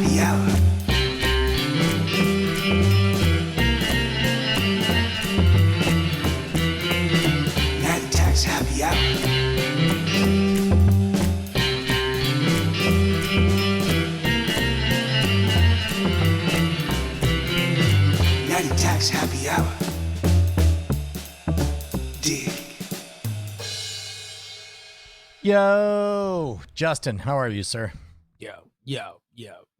happy hour. Night attacks happy hour. Night attacks happy hour. Dig. Yo, Justin, how are you, sir? Yo.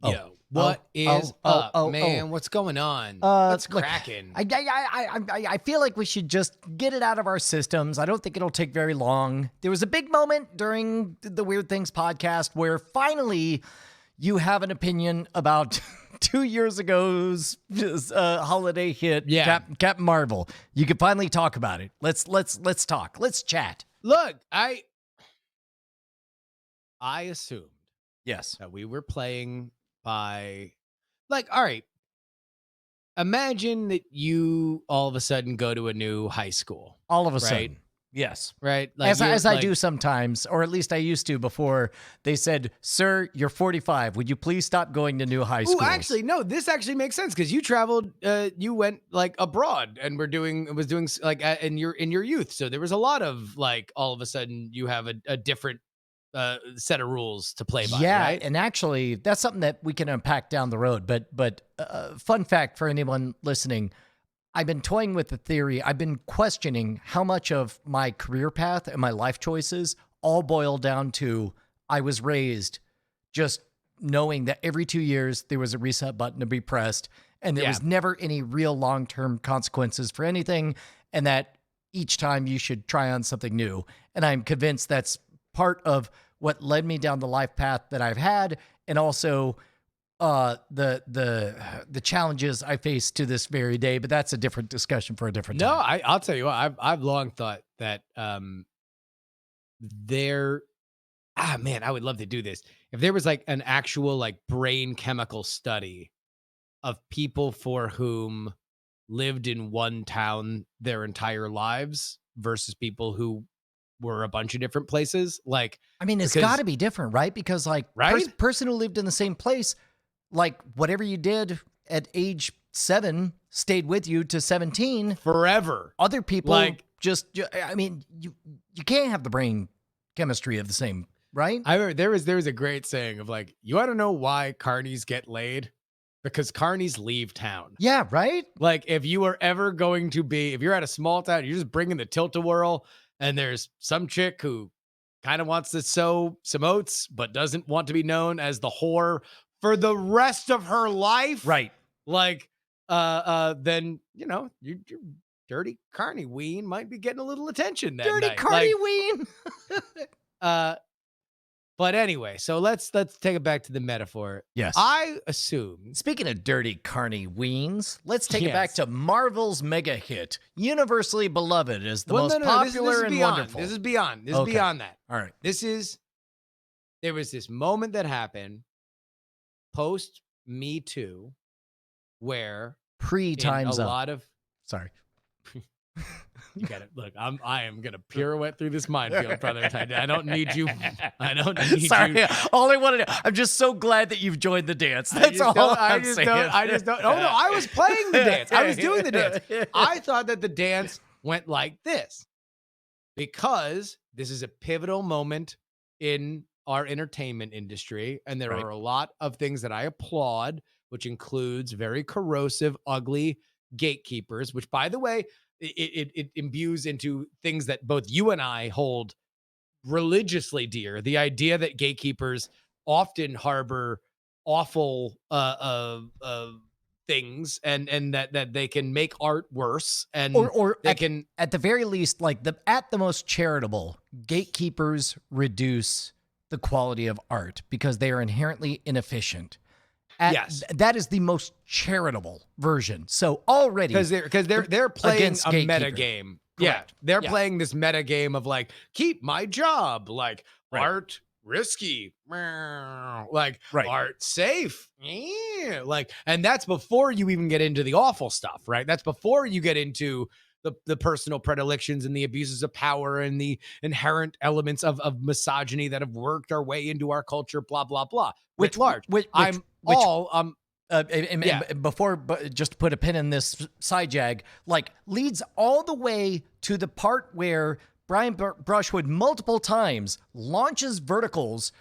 Oh. What is up, man? oh. What's going on? What's cracking? I feel like we should just get it out of our systems. I don't think it'll take very long. There was a big moment during the Weird Things podcast where finally you have an opinion about 2 years ago's holiday hit, Yeah. Captain Marvel. You can finally talk about it. Let's talk. Let's chat. Look, I assumed Yes. that we were playing by, like, all right. Imagine that you all of a sudden go to a new high school, All of a Right. sudden. Yes. right? As I you're, do sometimes, or at least I used to before they said, "Sir, you're 45. Would you please stop going to new high schools?" Oh, actually, no. This actually makes sense because you traveled. You went like abroad and was doing like in your youth. So there was a lot of like all of a sudden you have a different set of rules to play by. Yeah, right? and actually, that's something that we can unpack down the road. But fun fact for anyone listening, I've been toying with the theory. I've been questioning how much of my career path and my life choices all boil down to I was raised just knowing that every 2 years there was a reset button to be pressed, and there Yeah. was never any real long-term consequences for anything, and that each time you should try on something new. And I'm convinced that's part of what led me down the life path that I've had, and also the challenges I face to this very day. But that's a different discussion for a different No, time. I'll tell you what. I've long thought that there. Man, I would love to do this. If there was like an actual like brain chemical study of people for whom lived in one town their entire lives versus people who were a bunch of different places, like I mean, it's because- got to be different, right? Because like Right? person who lived in the same place, like whatever you did at age 7 stayed with you to 17. forever. Other people Like- I mean, you can't have the brain chemistry of the same, right? I remember there was a great saying of like, you want to know why carnies get laid? Because carnies leave town. Yeah, right? Like if you are ever going to be, if you're at a small town, you're just bringing the tilt-a-whirl and there's some chick who kind of wants to sow some oats, but doesn't want to be known as the whore for the rest of her life. Right. Like, then, your dirty carny ween might be getting a little attention that Dirty night. Cardi Ween. But anyway, so let's take it back to the metaphor. Yes. I assume Speaking of dirty carny weens, let's take it back Yes. to Marvel's mega hit, universally beloved as the most this popular is and beyond. wonderful. This is beyond. This Okay. is beyond that. All right. There was this moment that happened post Me Too where Pre-time's in a up. lot of Sorry. you got it. Look, I am gonna pirouette through this minefield, brother. I don't need you. I don't need Sorry. you. All I wanted to, I'm just so glad that you've joined the dance. That's all I'm saying. I just don't. Oh no, I was playing the dance. I was doing the dance. I thought that the dance went like this because this is a pivotal moment in our entertainment industry, and there Right. are a lot of things that I applaud, which includes very corrosive, ugly gatekeepers. Which, by the way, it imbues into things that both you and I hold religiously dear. The idea that gatekeepers often harbor awful things and that they can make art worse and Or they at, can at the very least, like at the most charitable, gatekeepers reduce the quality of art because they are inherently inefficient. Yes. That is the most charitable version. So already, because they're playing against a meta gatekeeper. game. Correct. Yeah, they're Yeah. playing this meta game of like keep my job, like Right. art risky, like Right. art safe, like, and that's before you even get into the awful stuff, right? That's before you get into the personal predilections and the abuses of power and the inherent elements of misogyny that have worked our way into our culture, blah, blah, blah. Writ large. I'm all and before, just to put a pin in this side jag, like leads all the way to the part where Brian Brushwood multiple times launches verticals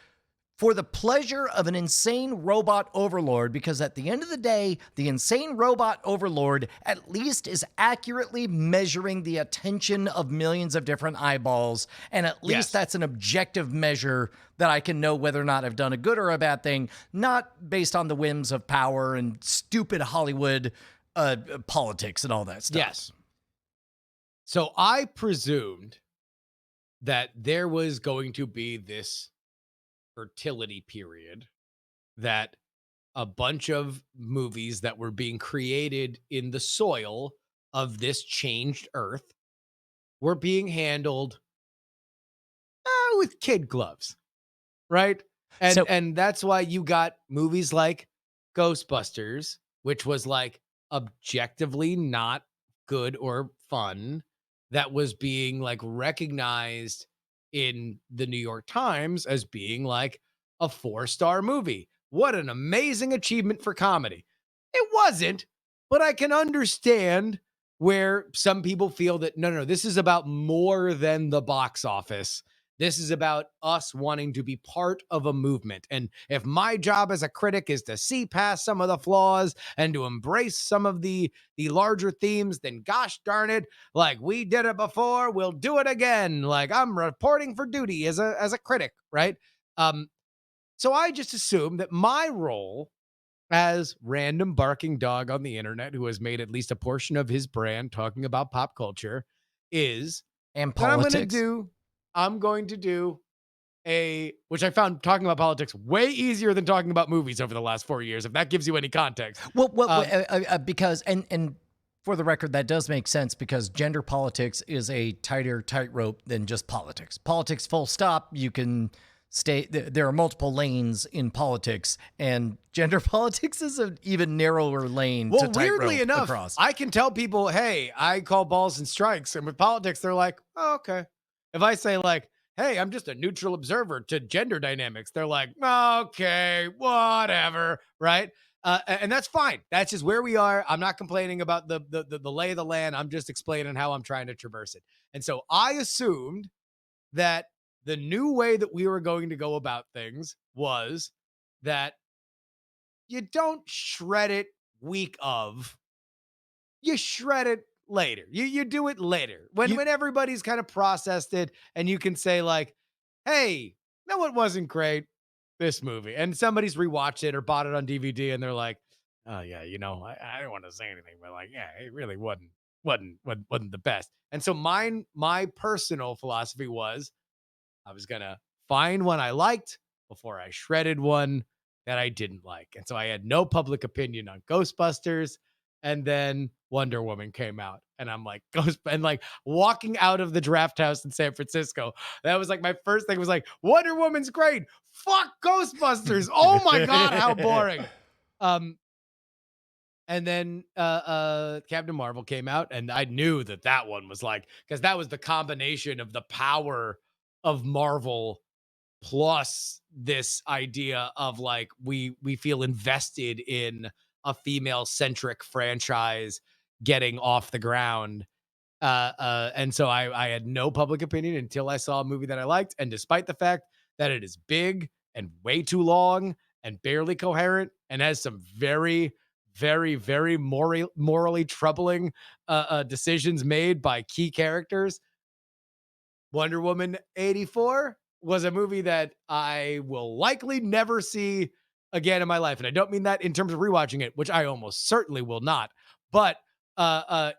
for the pleasure of an insane robot overlord, because at the end of the day, the insane robot overlord at least is accurately measuring the attention of millions of different eyeballs. And at least that's an objective measure that I can know whether or not I've done a good or a bad thing, not based on the whims of power and stupid Hollywood politics and all that stuff. Yes. So I presumed that there was going to be this fertility period, that a bunch of movies that were being created in the soil of this changed earth were being handled with kid gloves, right? And that's why you got movies like Ghostbusters, which was like objectively not good or fun, that was being like recognized in the New York Times as being like a 4-star movie. What an amazing achievement for comedy. It wasn't, but I can understand where some people feel that no, this is about more than the box office. This is about us wanting to be part of a movement. And if my job as a critic is to see past some of the flaws and to embrace some of the larger themes, then gosh darn it, like we did it before, we'll do it again. Like I'm reporting for duty as a critic, right? So I just assume that my role as random barking dog on the internet who has made at least a portion of his brand talking about pop culture is, and politics. I'm going to do which I found talking about politics way easier than talking about movies over the last 4 years, if that gives you any context. Because, and for the record, that does make sense, because gender politics is a tighter tightrope than just politics. Politics, full stop, you can stay, there are multiple lanes in politics, and gender politics is an even narrower lane to tightrope weirdly enough, across. I can tell people, hey, I call balls and strikes, and with politics, they're like, oh, okay. If I say like, hey, I'm just a neutral observer to gender dynamics, they're like, okay, whatever, right? And that's fine. That's just where we are. I'm not complaining about the lay of the land. I'm just explaining how I'm trying to traverse it. And so I assumed that the new way that we were going to go about things was that you don't shred it week of, you shred it later. You do it later when everybody's kind of processed it, and you can say like, hey, no, it wasn't great, this movie, and somebody's rewatched it or bought it on DVD, and they're like, oh yeah, I don't want to say anything, but like, yeah, it really wasn't the best. And so my personal philosophy was, I was gonna find one I liked before I shredded one that I didn't like. And so I had no public opinion on Ghostbusters. And then Wonder Woman came out, and I'm like, and like walking out of the draft house in San Francisco, that was like my first thing was like, Wonder Woman's great. Fuck Ghostbusters. Oh my God, how boring. And then Captain Marvel came out, and I knew that one was like, because that was the combination of the power of Marvel plus this idea of like, we feel invested in a female-centric franchise getting off the ground. And so I had no public opinion until I saw a movie that I liked. And despite the fact that it is big and way too long and barely coherent and has some very, very, very morally troubling decisions made by key characters, Wonder Woman 84 was a movie that I will likely never see again in my life. And I don't mean that in terms of rewatching it, which I almost certainly will not, but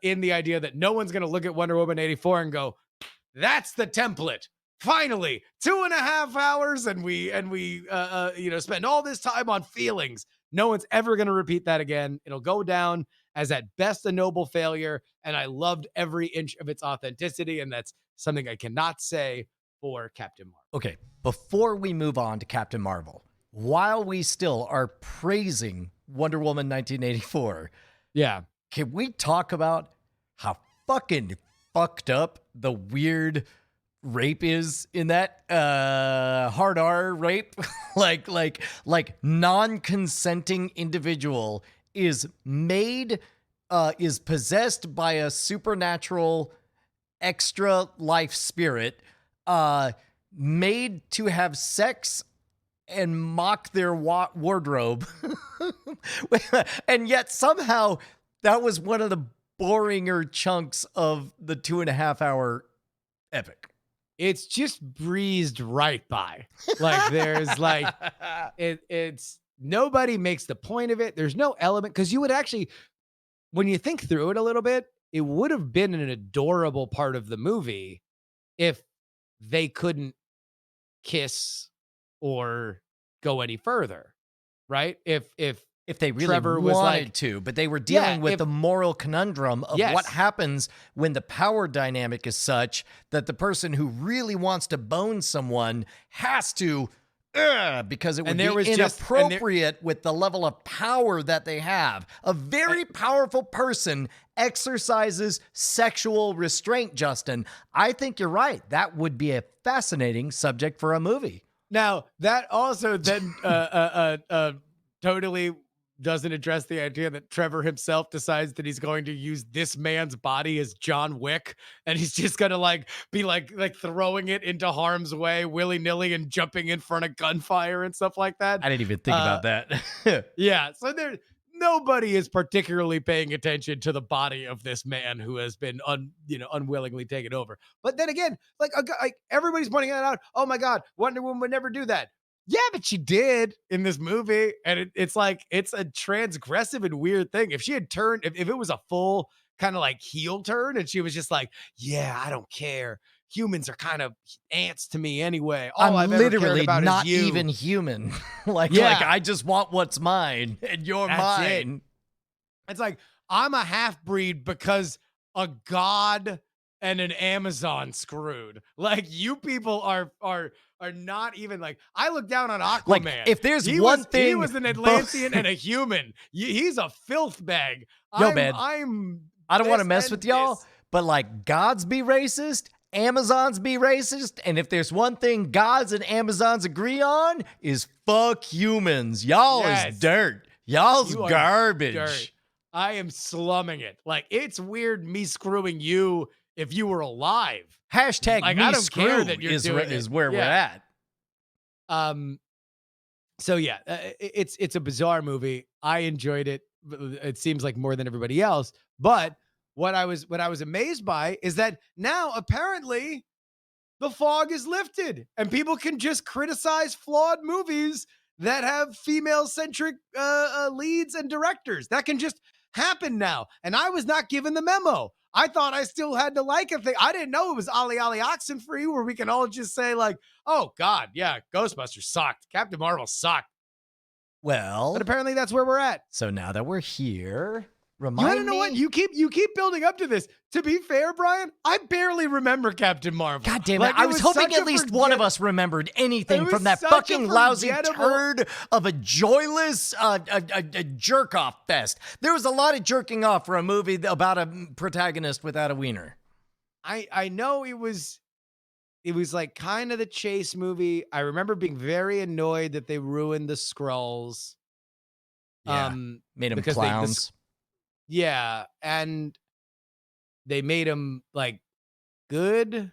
in the idea that no one's going to look at Wonder Woman 84 and go, that's the template. Finally, 2.5 hours, and we spend all this time on feelings. No one's ever going to repeat that again. It'll go down as at best a noble failure, and I loved every inch of its authenticity, and that's something I cannot say for Captain Marvel. Okay, before we move on to Captain Marvel, while we still are praising Wonder Woman 1984, yeah, can we talk about how fucking fucked up the weird rape is in that hard R rape? like non-consenting individual is possessed by a supernatural extra life spirit, made to have sex and mock their wardrobe. And yet somehow that was one of the boringer chunks of the 2.5 hour epic. It's just breezed right by. Like there's like, it's nobody makes the point of it. There's no element. Cause you would actually, when you think through it a little bit, it would have been an adorable part of the movie if they couldn't kiss or go any further, right? If they really Trevor wanted was like, to, but they were dealing with the moral conundrum of Yes. what happens when the power dynamic is such that the person who really wants to bone someone has to, because it would And there be was just- and there- inappropriate with the level of power that they have. A very powerful person exercises sexual restraint, Justin. I think you're right. That would be a fascinating subject for a movie. Now, that also then totally doesn't address the idea that Trevor himself decides that he's going to use this man's body as John Wick, and he's just going to be throwing it into harm's way willy-nilly and jumping in front of gunfire and stuff like that. I didn't even think about that. Yeah, so nobody is particularly paying attention to the body of this man who has been unwillingly taken over. But then again, like everybody's pointing that out. Oh my God, Wonder Woman would never do that. Yeah, but she did in this movie, and it's a transgressive and weird thing. If she had turned, if it was a full kind of like heel turn, and she was just like, "Yeah, I don't care. Humans are kind of ants to me anyway. All I'm I've ever literally cared about not is you." even human. like Yeah. I just want what's mine, and you're That's it. mine. It's like, I'm a half breed because a god and an Amazon screwed. Like, you people are not even like, I look down on Aquaman. Like, if there's he one was, thing, he was an Atlantean and a human. He's a filth bag. Man, I don't want to this mess and with y'all, this. but like, gods be racist, Amazons be racist, and if there's one thing gods and Amazons agree on, is fuck humans. Y'all Yes. is dirt. Y'all's You are garbage. dirt. I am slumming it. Like, it's weird me screwing you if you were alive. Hashtag Like, me I don't care screwed that you're is doing it. where we're Yeah. at. So yeah, it's a bizarre movie. I enjoyed it. It seems like more than everybody else. But what I was amazed by is that now apparently the fog is lifted and people can just criticize flawed movies that have female-centric leads and directors. That can just happen now. And I was not given the memo. I thought I still had to like a thing. I didn't know it was Ali Ali Oxenfree, where we can all just say like, oh God, yeah, Ghostbusters sucked. Captain Marvel sucked. Well, But apparently that's where we're at. so now that we're here, You remind want to know me. what? You keep building up to this. To be fair, Brian, I barely remember Captain Marvel. God damn it. Like, I was hoping such at a least one of forget- us remembered anything It was from that such a fucking lousy forgettable- turd of a joyless a jerk off fest. There was a lot of jerking off for a movie about a protagonist without a wiener. I know it was like kind of the chase movie. I remember being very annoyed that they ruined the Skrulls. Yeah. Made them because clowns. Yeah, and they made them like good,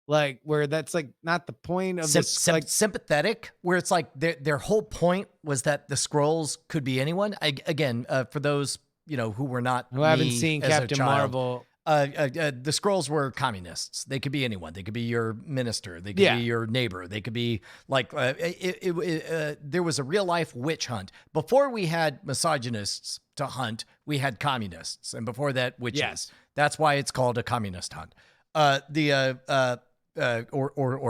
like where that's like not the point of this. Like, sympathetic, where it's like their whole point was that the Skrulls could be anyone. Again, for those who were not who haven't me seen as a Captain child, Marvel. the Skrulls were communists. They could be anyone. They could be your minister. They could Yeah. be your neighbor. They could be like there was a real life witch hunt. Before we had misogynists to hunt, we had communists, and before that, witches. Yes. That's why it's called a communist hunt. Or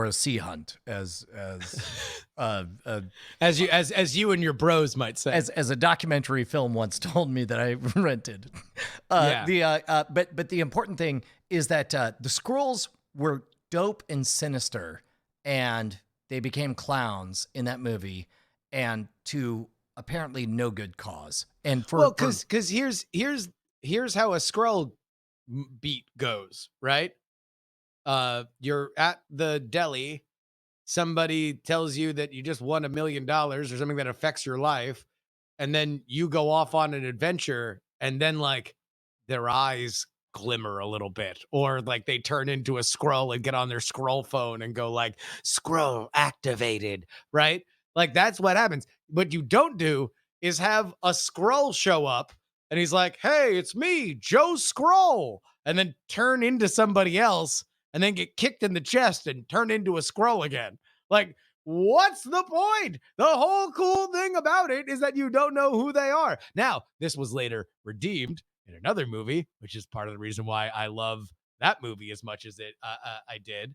a sea hunt, as you and your bros might say. as a documentary film once told me that I rented. Yeah. But the important thing is that the Skrulls were dope and sinister, and they became clowns in that movie, and to apparently no good cause. And for because here's how a Skrull beat goes, right? You're at the deli, somebody tells you that you just won $1 million or something that affects your life, and then you go off on an adventure, and then like their eyes glimmer a little bit, or like they turn into a scroll and get on their scroll phone and go like scroll activated, right? Like that's what happens. What you don't do is have a scroll show up and he's like, hey, it's me, Joe Scroll, and then turn into somebody else and then get kicked in the chest and turn into a scroll again. Like, what's the point? The whole cool thing about it is that you don't know who they are. Now, this was later redeemed in another movie, which is part of the reason why I love that movie as much as I did.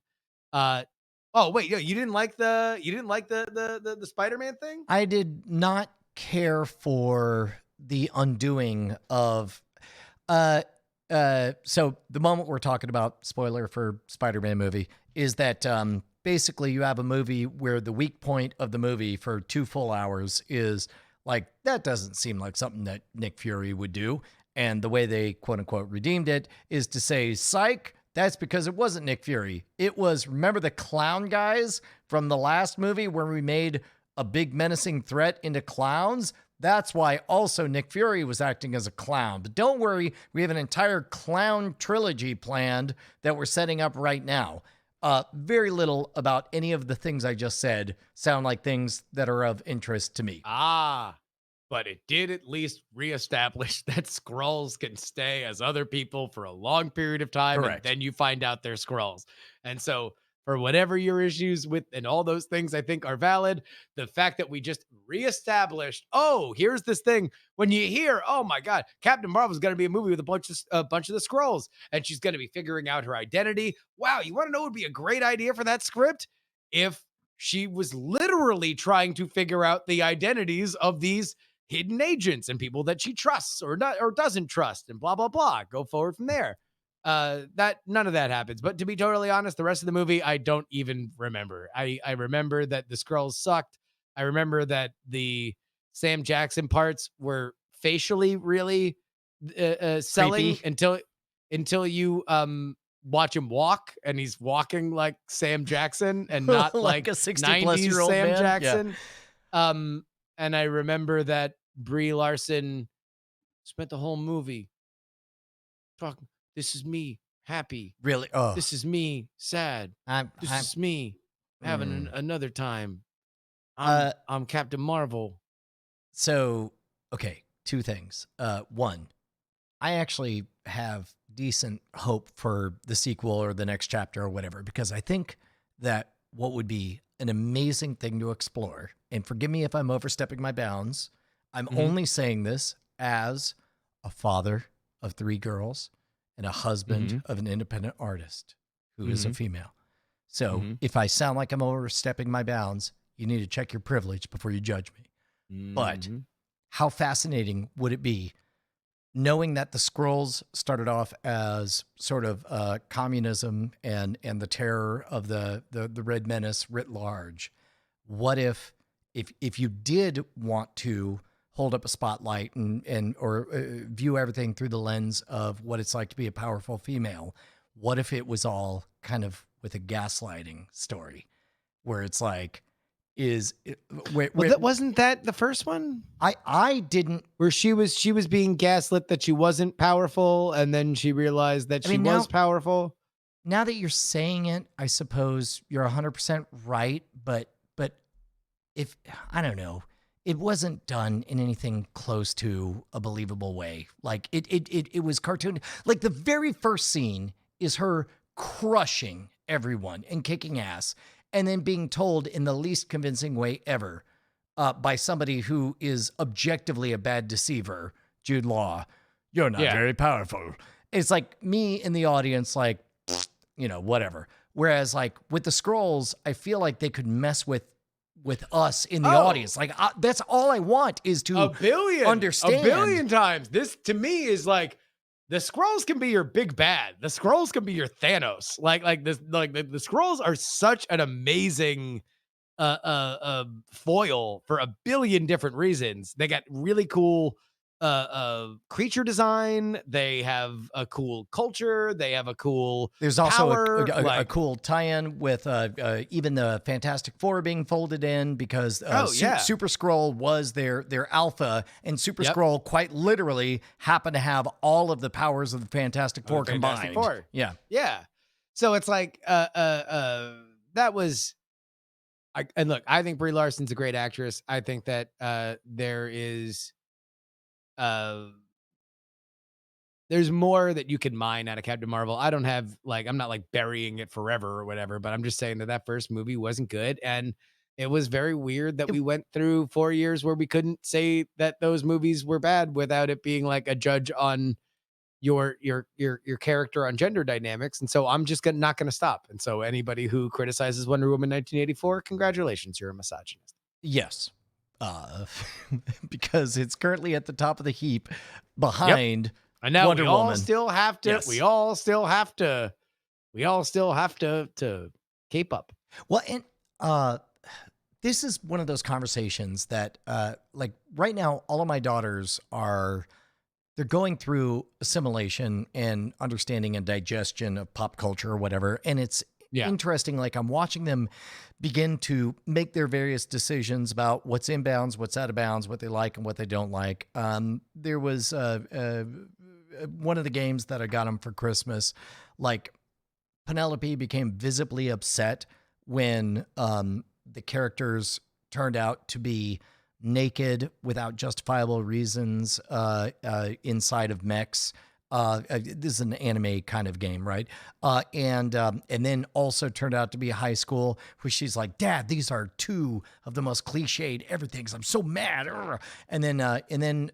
Oh wait, you didn't like the Spider-Man thing? I did not care for the undoing of so the moment we're talking about, spoiler for Spider-Man movie, is that basically you have a movie where the weak point of the movie for 2 full hours is like, that doesn't seem like something that Nick Fury would do. And the way they quote unquote redeemed it is to say, psych, that's because it wasn't Nick Fury. It was, remember the clown guys from the last movie where we made a big menacing threat into clowns? That's why also Nick Fury was acting as a clown. But don't worry, we have an entire clown trilogy planned that we're setting up right now. Very little about any of the things I just said sound like things that are of interest to me. But it did at least reestablish that Skrulls can stay as other people for a long period of time. Correct. And then you find out they're Skrulls. And so for whatever your issues with and all those things I think are valid, the fact that we just reestablished, oh, here's this thing. When you hear, oh my God, Captain Marvel's going to be a movie with a bunch of the Skrulls, and she's going to be figuring out her identity. Wow, you want to know what would be a great idea for that script? If she was literally trying to figure out the identities of these hidden agents and people that she trusts or not or doesn't trust, and blah blah blah. Go forward from there. That none of that happens. But to be totally honest, the rest of the movie I don't even remember. I remember that the Skrulls sucked. I remember that the Sam Jackson parts were facially really selling Creepy. until you watch him walk, and he's walking like Sam Jackson and not Like like a 60-plus-year-old Sam man. Jackson. And I remember that Brie Larson spent the whole movie talking, this is me happy. Really? Oh, This is me sad. This is me having another time. I'm Captain Marvel. So, okay, 2 things. One, I actually have decent hope for the sequel or the next chapter or whatever, because I think that what would be an amazing thing to explore, and forgive me if I'm overstepping my bounds, I'm only saying this as a father of 3 girls and a husband of an independent artist who is a female. So if I sound like I'm overstepping my bounds, you need to check your privilege before you judge me. But how fascinating would it be knowing that the Skrulls started off as sort of communism and the terror of the Red Menace writ large? What if you did want to hold up a spotlight and view everything through the lens of what it's like to be a powerful female? What if it was all kind of with a gaslighting story, where it's like, Wasn't that the first one? I didn't, Where she was being gaslit that she wasn't powerful, and then she realized that she was powerful. now that you're saying it, I suppose you're 100% right, but if, I don't know, it wasn't done in anything close to a believable way. Like it was cartoon. Like the very first scene is her crushing everyone and kicking ass, and then being told in the least convincing way ever by somebody who is objectively a bad deceiver, Jude Law, you're not very powerful. It's like me in the audience, like, whatever. Whereas like with the Skrulls, I feel like they could mess with us in the audience. Like that's all I want is to understand. A billion times. This to me is like, the Skrulls can be your big bad. The Skrulls can be your Thanos. Like this, like the Skrulls are such an amazing foil for a billion different reasons. They got really cool creature design. They have a cool culture. They have a cool There's also power. a cool tie-in with even the Fantastic Four being folded in because Super Skrull was their alpha, and Super Yep. Skrull quite literally happened to have all of the powers of the Fantastic Four Fantastic combined. Four. Yeah. Yeah. So it's like that was and look, I think Brie Larson's a great actress. I think that there is there's more that you can mine out of Captain Marvel. I don't have I'm not like burying it forever or whatever, but I'm just saying that first movie wasn't good. And it was very weird that we went through 4 years where we couldn't say that those movies were bad without it being like a judge on your character on gender dynamics. And so I'm just not going to stop. And so anybody who criticizes Wonder Woman 1984, congratulations, you're a misogynist. Yes. Because it's currently at the top of the heap behind I know Wonder we all Woman. still have to. Yes. We all still have to keep up. Well, and this is one of those conversations that, like right now, all of my daughters they're going through assimilation and understanding and digestion of pop culture or whatever, and it's interesting. Like I'm watching them begin to make their various decisions about what's in bounds, what's out of bounds, what they like and what they don't like. There was one of the games that I got them for Christmas, like Penelope became visibly upset when the characters turned out to be naked without justifiable reasons inside of mechs. This is an anime kind of game, right? And then also turned out to be high school, where she's like, "Dad, these are two of the most cliched everythings. I'm so mad." And then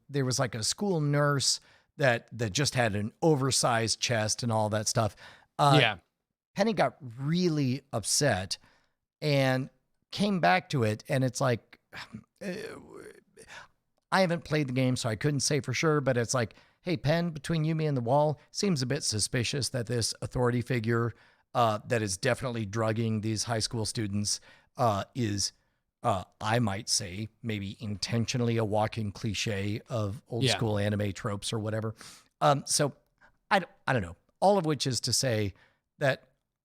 there was like a school nurse that just had an oversized chest and all that stuff. Penny got really upset and came back to it, and it's like, I haven't played the game, so I couldn't say for sure, but it's like, hey, Pen, between you, me, and the wall, seems a bit suspicious that this authority figure that is definitely drugging these high school students is, I might say, maybe intentionally a walking cliche of old school anime tropes or whatever. So I don't know. All of which is to say that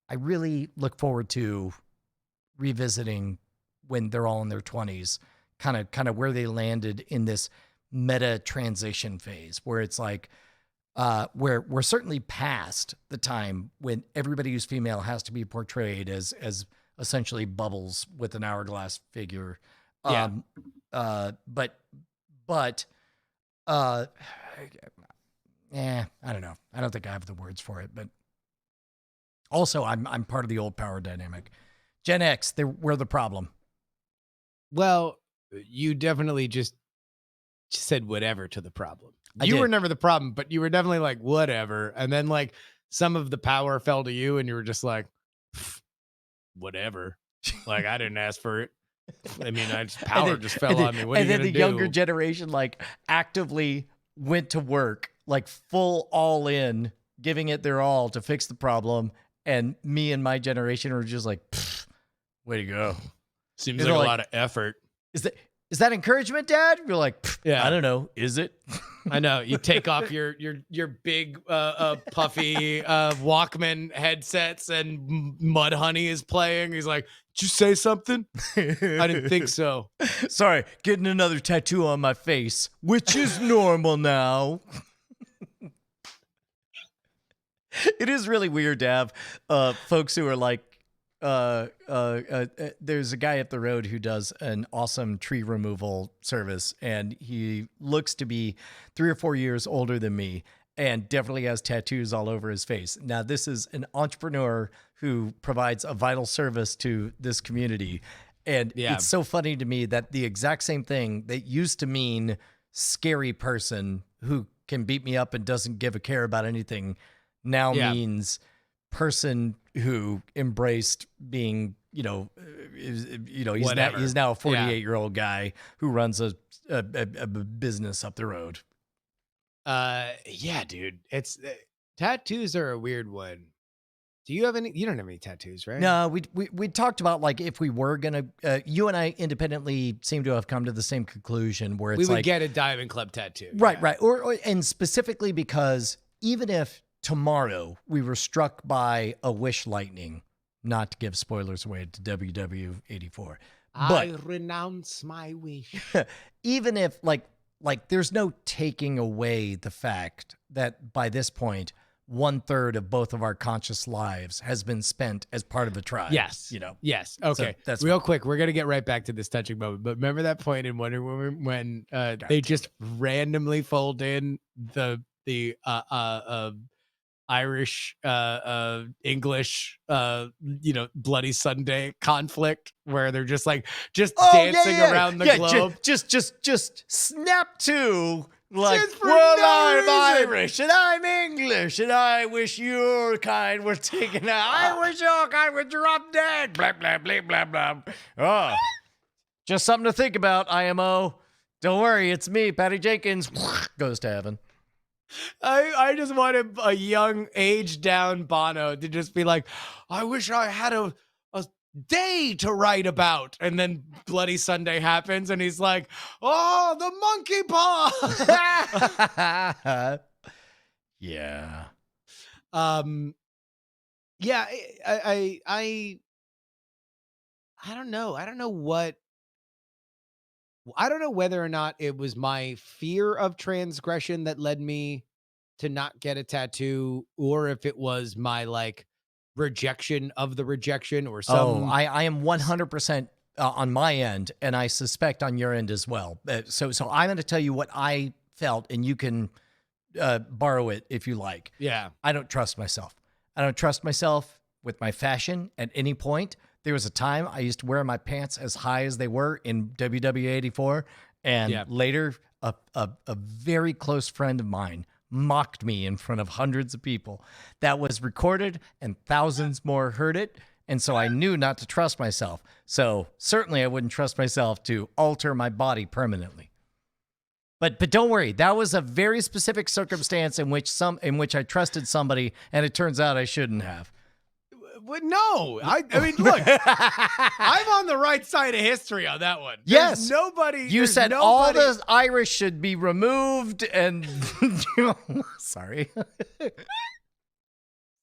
I really look forward to revisiting when they're all in their 20s, kind of where they landed in this meta transition phase, where it's like, where we're certainly past the time when everybody who's female has to be portrayed as essentially Bubbles with an hourglass figure. I don't know. I don't think I have the words for it, but also I'm part of the old power dynamic. Gen X, we're the problem. Well, you definitely just said whatever to the problem. You did. were never the problem, but you were definitely like, whatever. And then like some of the power fell to you and you were just like, whatever. Like I didn't ask for it. I mean, power just fell on me. What are you and then gonna the do? younger generation like actively went to work, like full all in, giving it their all to fix the problem. And me and my generation are just like, way to go. Seems like a lot of effort. Is that encouragement, Dad? You're like, I don't know. Is it? I know. You take off your big puffy Walkman headsets and Mud Honey is playing. He's like, "Did you say something?" I didn't think so. Sorry, getting another tattoo on my face, which is normal now. It is really weird to have folks who are like, there's a guy up the road who does an awesome tree removal service, and he looks to be 3 or 4 years older than me and definitely has tattoos all over his face. Now, this is an entrepreneur who provides a vital service to this community. And it's so funny to me that the exact same thing that used to mean scary person who can beat me up and doesn't give a care about anything now means person who embraced being, he's now a 48-year-old guy who runs a business up the road. Yeah, dude. It's tattoos are a weird one. Do you have any? You don't have any tattoos, right? No, we talked about like if we were gonna, you and I independently seem to have come to the same conclusion where it's we would like get a Diamond Club tattoo. right, yeah. right, or and specifically because even if tomorrow we were struck by a wish lightning, not to give spoilers away to WW84, I but renounce my wish. even if like there's no taking away the fact that by this point 1/3 of both of our conscious lives has been spent as part of a tribe. Yes. You know. Yes. Okay. that's real quick. We're gonna get right back to this touching moment. But remember that point in Wonder Woman when they just randomly fold in the Irish, English, Bloody Sunday conflict where they're just like dancing around the globe. Just snap to like, Just for well, no I'm reason. Irish and I'm English and I wish your kind were taken out. I wish your kind were dropped dead. Blah, blah, blah, blah, blah. Oh, just something to think about, IMO. Don't worry, it's me, Patty Jenkins. Goes to heaven. I just wanted a young, aged down Bono to just be like, I wish I had a day to write about. And then Bloody Sunday happens and he's like, oh, the monkey paw. Yeah. Yeah, I don't know. I don't know whether or not it was my fear of transgression that led me to not get a tattoo, or if it was my like rejection of the rejection or some. I am 100% on my end, and I suspect on your end as well. So I'm going to tell you what I felt, and you can borrow it if you like. Yeah. I don't trust myself. I don't trust myself with my fashion at any point. There was a time I used to wear my pants as high as they were in WW84, and later a very close friend of mine mocked me in front of hundreds of people. That was recorded, and thousands more heard it, and so I knew not to trust myself. So certainly I wouldn't trust myself to alter my body permanently. But don't worry, that was a very specific circumstance in which I trusted somebody, and it turns out I shouldn't have. Well, no, I mean, look, I'm on the right side of history on that one. Yes. You said all the Irish should be removed and sorry.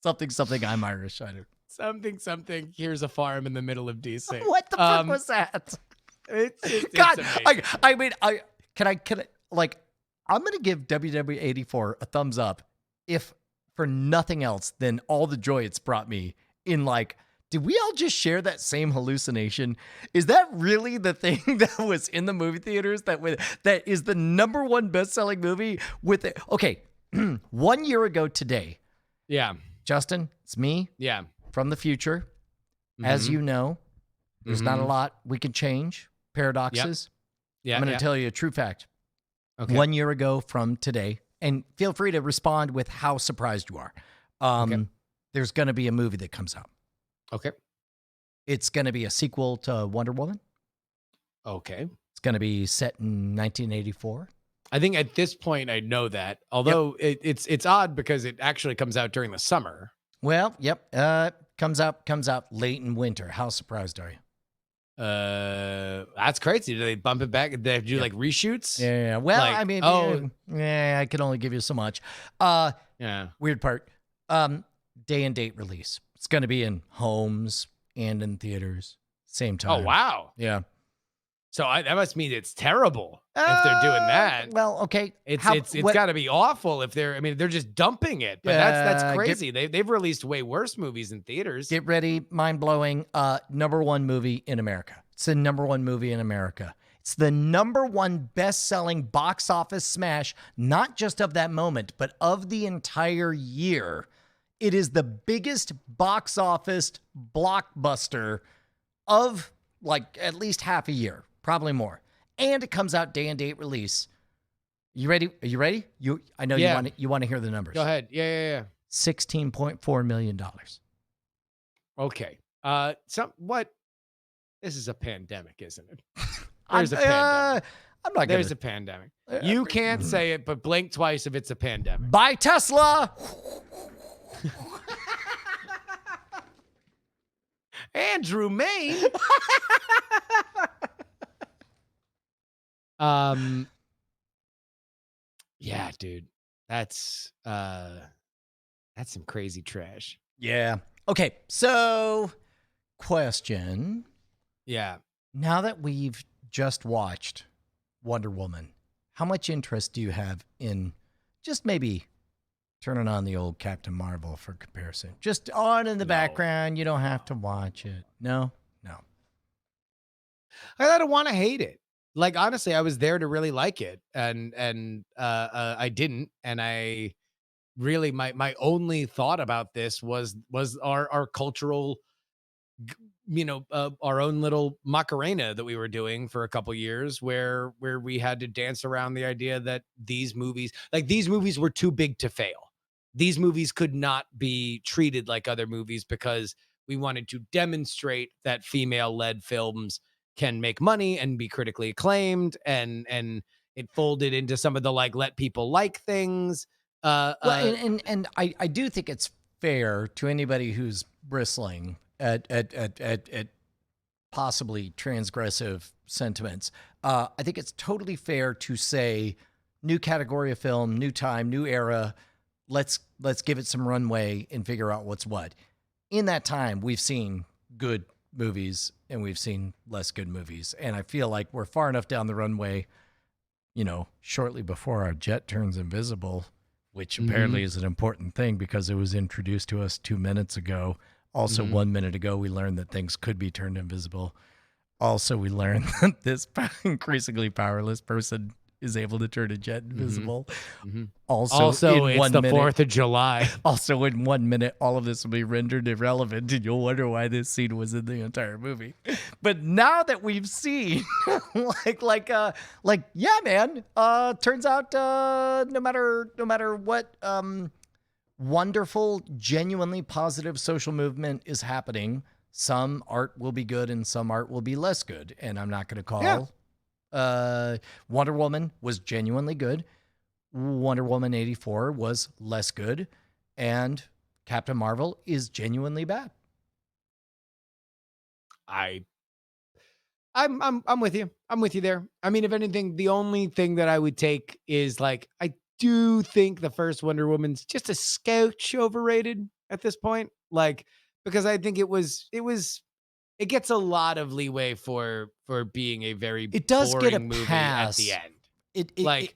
something, I'm Irish. I do. Something. Here's a farm in the middle of DC. What the fuck was that? It's God, amazing. I mean, can I, like, I'm going to give WW84 a thumbs up if for nothing else than all the joy it's brought me in, like, did we all just share that same hallucination? Is that really the thing that was in the movie theaters that is the #1 best-selling movie with it? Okay, 1 year ago today. Yeah. Justin, it's me. Yeah. From the future. As you know, there's not a lot we can change. Paradoxes. Yeah. I'm going to tell you a true fact. Okay. 1 year ago from today, and feel free to respond with how surprised you are. There's going to be a movie that comes out. Okay. It's going to be a sequel to Wonder Woman. Okay. It's going to be set in 1984. I think at this point I know that, although it's odd because it actually comes out during the summer. Well, comes out late in winter. How surprised are you? That's crazy. Do they bump it back? They do like reshoots? Yeah. Well, Like, I mean, I can only give you so much. Yeah. Weird part. Day and date release. It's going to be in homes and in theaters same time. Oh wow. Yeah. So that must mean it's terrible if they're doing that. Well, okay. It's got to be awful if they're just dumping it. But that's crazy. They've released way worse movies in theaters. Get ready, mind-blowing. #1 movie in America. It's the #1 movie in America. It's the #1 best-selling box office smash, not just of that moment, but of the entire year. It is the biggest box office blockbuster of like at least half a year, probably more. And it comes out day and date release. You ready? Are you ready? I know you want to hear the numbers. Go ahead. Yeah. $16.4 million. Okay. This is a pandemic, isn't it? There's a pandemic. I'm not There's a pandemic. You can't say it, but blink twice if it's a pandemic. Buy Tesla. Andrew Main. Yeah, dude. That's some crazy trash. Yeah. Okay. So, question. Yeah. Now that we've just watched Wonder Woman, how much interest do you have in just maybe turning on the old Captain Marvel for comparison? Just on in the background. You don't have to watch it. No? No. I don't want to hate it. Like, honestly, I was there to really like it, and I didn't, and I really my only thought about this was our cultural, our own little Macarena that we were doing for a couple years, where we had to dance around the idea that these movies were too big to fail. These movies could not be treated like other movies because we wanted to demonstrate that female-led films can make money and be critically acclaimed, and it folded into some of the like let people like things. Well, and I do think it's fair to anybody who's bristling at possibly transgressive sentiments. I think it's totally fair to say, new category of film, new time, new era. Let's give it some runway and figure out what's what. In that time, we've seen good movies and we've seen less good movies, and I feel like we're far enough down the runway. Shortly before our jet turns invisible, which apparently is an important thing because it was introduced to us 2 minutes ago. Also, 1 minute ago, we learned that things could be turned invisible. Also, we learned that this increasingly powerless person is able to turn a jet invisible. Also, in it's 1 the minute, 4th of July. Also, in 1 minute, all of this will be rendered irrelevant, and you'll wonder why this scene was in the entire movie. But now that we've seen, yeah, man, turns out no matter what wonderful, genuinely positive social movement is happening, some art will be good and some art will be less good. And I'm not going to call. Yeah. Wonder Woman was genuinely good. Wonder Woman 84 was less good, and Captain Marvel is genuinely bad. I'm with you. I'm with you there. I mean, if anything, the only thing that I would take is like, I do think the first Wonder Woman's just a scotch overrated at this point. Like, because I think it gets a lot of leeway for being a very It does boring get a movie pass. at the end.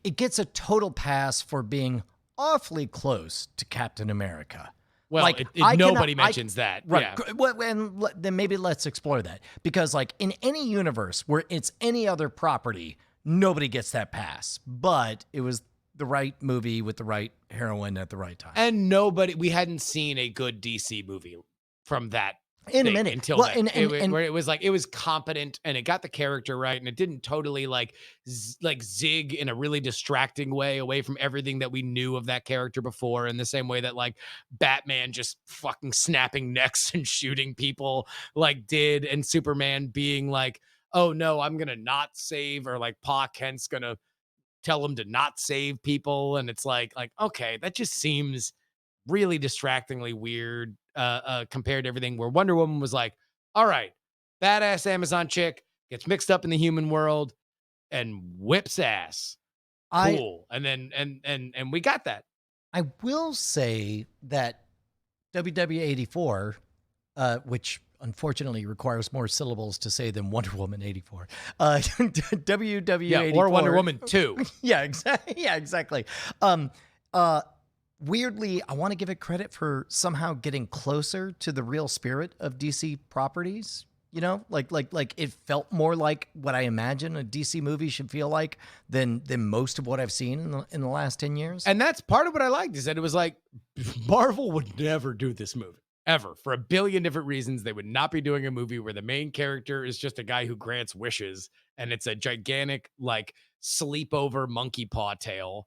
It gets a total pass for being awfully close to Captain America. Well, nobody mentions that. Right. Yeah. Well, and then maybe let's explore that, because like in any universe where it's any other property, nobody gets that pass, but it was the right movie with the right heroine at the right time. And we hadn't seen a good DC movie from that in a minute until well, then. Where it was like, it was competent and it got the character right, and it didn't totally like zig in a really distracting way away from everything that we knew of that character before, in the same way that like Batman just fucking snapping necks and shooting people like did, and Superman being like, oh no, I'm gonna not save, or like Pa Kent's gonna tell him to not save people, and it's like okay, that just seems really distractingly weird compared to everything, where Wonder Woman was like, all right, badass Amazon chick gets mixed up in the human world and whips ass. Cool. And then and we got that. I will say that WW84, which unfortunately requires more syllables to say than Wonder Woman 84. WW84 or Wonder Woman 2. Yeah, exactly. Yeah, exactly. Weirdly, I want to give it credit for somehow getting closer to the real spirit of DC properties. Like it felt more like what I imagine a DC movie should feel like than most of what I've seen in the last 10 years. And that's part of what I liked, is that it was like, Marvel would never do this movie. Ever. For a billion different reasons, they would not be doing a movie where the main character is just a guy who grants wishes, and it's a gigantic, like, sleepover monkey paw tale.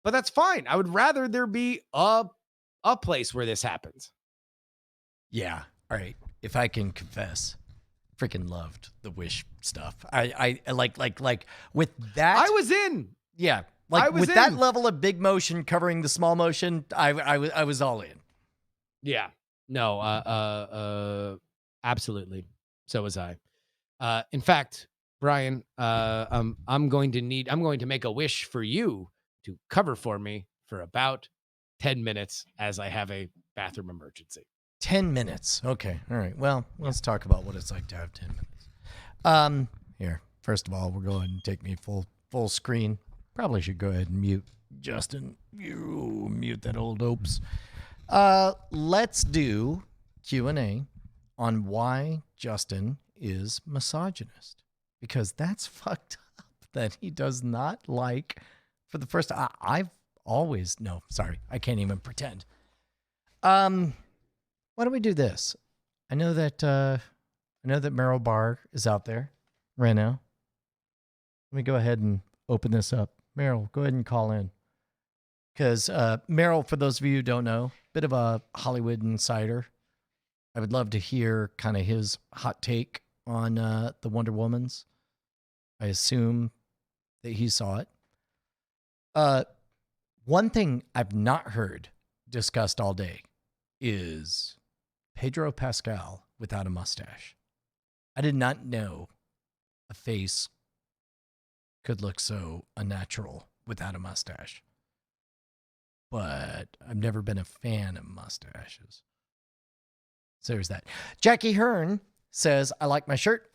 But that's fine. I would rather there be a place where this happens. Yeah. All right. If I can confess, freaking loved the Wish stuff. I like with that. I was in. Yeah. Like with that level of big motion covering the small motion, I was all in. Yeah. No, absolutely. So was I. In fact, Brian, I'm going to make a wish for you to cover for me for about 10 minutes as I have a bathroom emergency. 10 minutes. Okay. All right. Well, let's talk about what it's like to have 10 minutes. Here. First of all, we'll go ahead and take me full screen. Probably should go ahead and mute Justin. You mute that old opes. Let's do Q&A on why Justin is misogynist, because that's fucked up that he does not like for the first I've always no, sorry, I can't even pretend. Why don't we do this? I know that Meryl Barr is out there right now. Let me go ahead and open this up. Meryl, go ahead and call in. Because Meryl, for those of you who don't know, bit of a Hollywood insider. I would love to hear kind of his hot take on the Wonder Womans. I assume that he saw it. One thing I've not heard discussed all day is Pedro Pascal without a mustache. I did not know a face could look so unnatural without a mustache. But I've never been a fan of mustaches. So there's that. Jackie Hearn says, I like my shirt.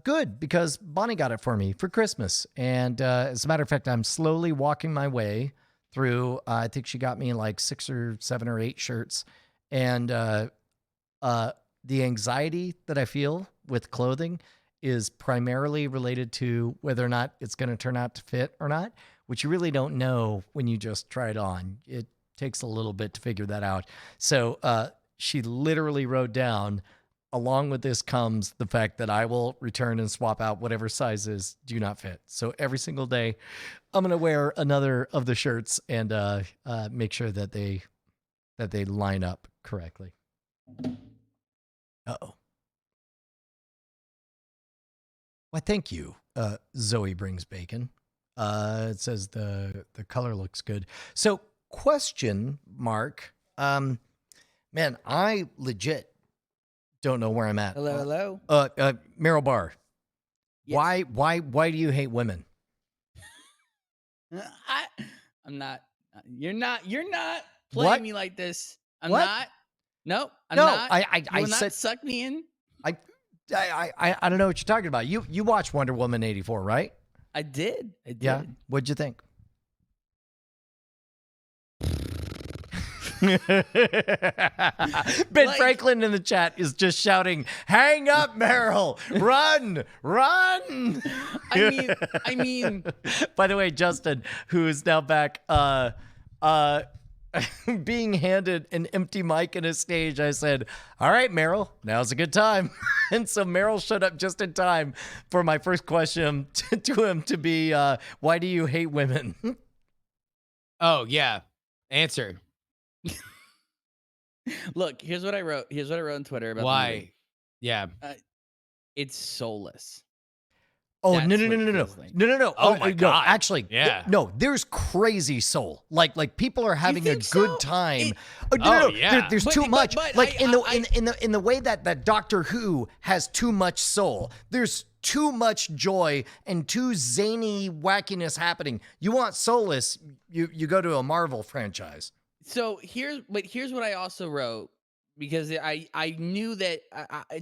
Good, because Bonnie got it for me for Christmas. And as a matter of fact, I'm slowly walking my way through, I think she got me like 6 or 7 or 8 shirts. And the anxiety that I feel with clothing is primarily related to whether or not it's going to turn out to fit or not, which you really don't know when you just try it on. It takes a little bit to figure that out. So she literally wrote down, along with this comes the fact that I will return and swap out whatever sizes do not fit. So every single day, I'm going to wear another of the shirts and make sure that they line up correctly. Uh-oh. Why, thank you. Zoe brings bacon. It says the color looks good. So, question mark. Man, I legit don't know where I'm at. Hello. Meryl Barr. Yes. Why do you hate women? I'm not. You're not What? playing me like this. I'm What? not. Nope. I'm No, not. I You will not said suck me in. I don't know what you're talking about. You watched Wonder Woman 84, right? I did. Yeah. What'd you think? Ben Franklin in the chat is just shouting, "Hang up, Meryl! Run! Run!" I mean. By the way, Justin, who is now back, being handed an empty mic in his stage, I said, "All right, Meryl, now's a good time." And so Meryl showed up just in time for my first question to him to be, "Why do you hate women?" Oh, yeah. Answer. Look, here's what I wrote. Here's what I wrote on Twitter about the Why? movie. Yeah. It's soulless. Oh, That's no. what it feels like. No. Oh my no, God. actually, Yeah. no, there's crazy soul. Like people are having a think good so? time. Oh, yeah. There's But- too but- much. but Like I- in the way that Doctor Who has too much soul. There's too much joy and too zany wackiness happening. You want soulless, you go to a Marvel franchise. So here's what I also wrote, because I knew that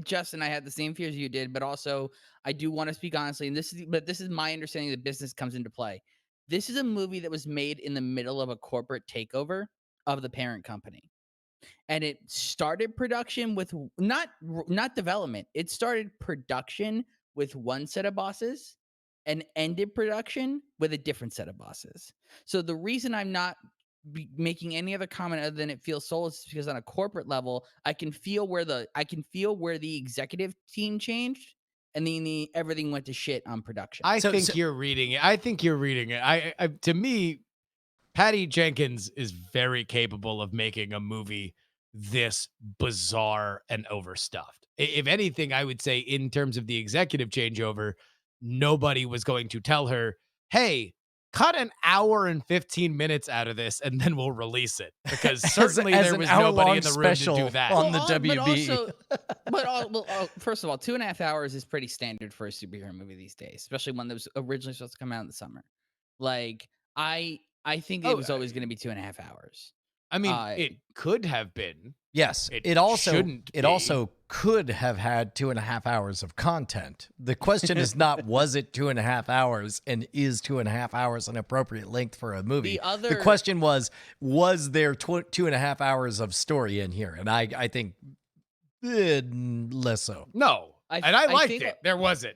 Justin, I had the same fears you did, but also I do want to speak honestly, and this is my understanding that business comes into play. This is a movie that was made in the middle of a corporate takeover of the parent company, and it started production with not development. It started production with one set of bosses and ended production with a different set of bosses. So the reason I'm not making any other comment other than it feels soulless is because on a corporate level, I can feel where the executive team changed, and then everything went to shit on production. I think you're reading it. I to me, Patty Jenkins is very capable of making a movie this bizarre and overstuffed. If anything, I would say in terms of the executive changeover, nobody was going to tell her, "Hey, cut an hour and 15 minutes out of this, and then we'll release it, because As- certainly as there an was nobody hour-long in the room to special do that. on the But WB. also, first of all, 2.5 hours is pretty standard for a superhero movie these days, especially one that was originally supposed to come out in the summer. Like, I think it Oh, was always going to be 2.5 hours. I mean, Uh, it could have been. Yes, It it also shouldn't it be. also could have had 2.5 hours of content. The question is not was it 2.5 hours, and is 2.5 hours an appropriate length for a movie? The question was there 2.5 hours of story in here? And I think less so. No, I and I liked think- it. There wasn't.